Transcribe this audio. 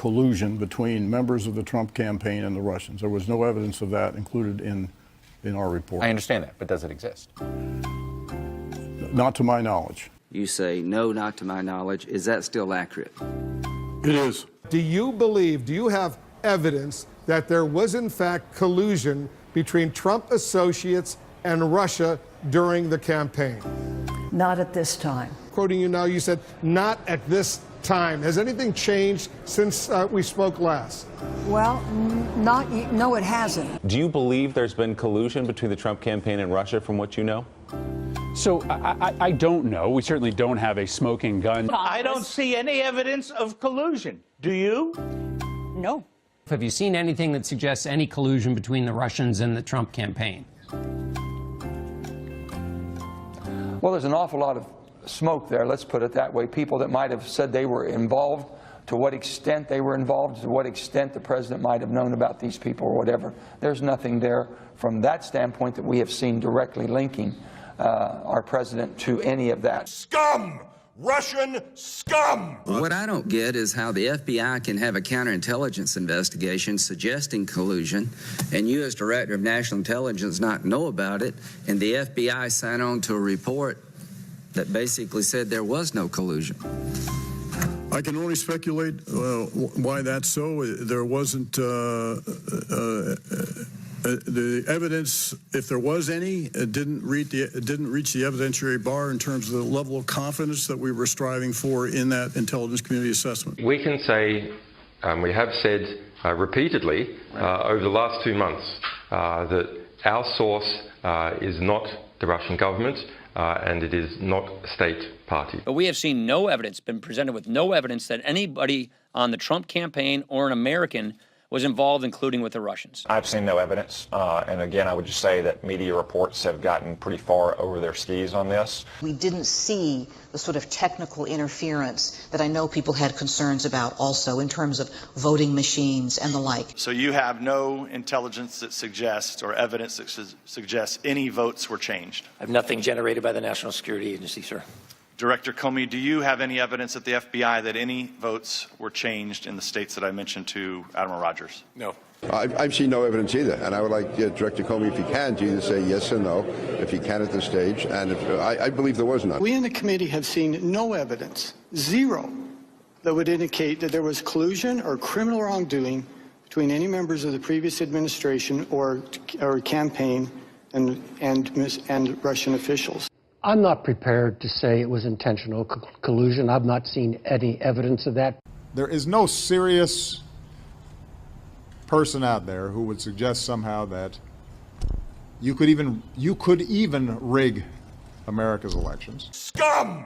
collusion between members of the Trump campaign and the Russians. There was no evidence of that included in our report. I understand that, but does it exist? Not to my knowledge. You say, no, not to my knowledge. Is that still accurate? It is. Do you have evidence that there was in fact collusion between Trump associates and Russia during the campaign? Not at this time. Quoting you now, you said, not at this time. Has anything changed since we spoke last? Well, no, it hasn't. Do you believe there's been collusion between the Trump campaign and Russia from what you know? So I don't know. We certainly don't have a smoking gun. I don't see any evidence of collusion. Do you? No. Have you seen anything that suggests any collusion between the Russians and the Trump campaign? Well, there's an awful lot of smoke there, let's put it that way. People that might have said they were involved, to what extent they were involved, to what extent the president might have known about these people or whatever. There's nothing there from that standpoint that we have seen directly linking our president to any of that. Scum! Russian scum! What I don't get is how the FBI can have a counterintelligence investigation suggesting collusion, and you as Director of National Intelligence not know about it, and the FBI sign on to a report that basically said there was no collusion. I can only speculate why that's so. There wasn't the evidence, if there was any, didn't reach the evidentiary bar in terms of the level of confidence that we were striving for in that intelligence community assessment. We can say, we have said repeatedly over the last 2 months that our source is not the Russian government and it is not a state party. But we have seen no evidence, been presented with no evidence that anybody on the Trump campaign or an American was involved, including with the Russians. I've seen no evidence. And again, I would just say that media reports have gotten pretty far over their skis on this. We didn't see the sort of technical interference that I know people had concerns about also in terms of voting machines and the like. So you have no intelligence that suggests or evidence that suggests any votes were changed? I have nothing generated by the National Security Agency, sir. Director Comey, do you have any evidence at the FBI that any votes were changed in the states that I mentioned to Admiral Rogers? No. I've seen no evidence either, and I would like Director Comey, if you can, to either say yes or no, if you can at this stage, and if, I believe there was none. We in the committee have seen no evidence, zero, that would indicate that there was collusion or criminal wrongdoing between any members of the previous administration or campaign and Russian officials. I'm not prepared to say it was intentional collusion. I've not seen any evidence of that. There is no serious person out there who would suggest somehow that you could even rig America's elections. Scum!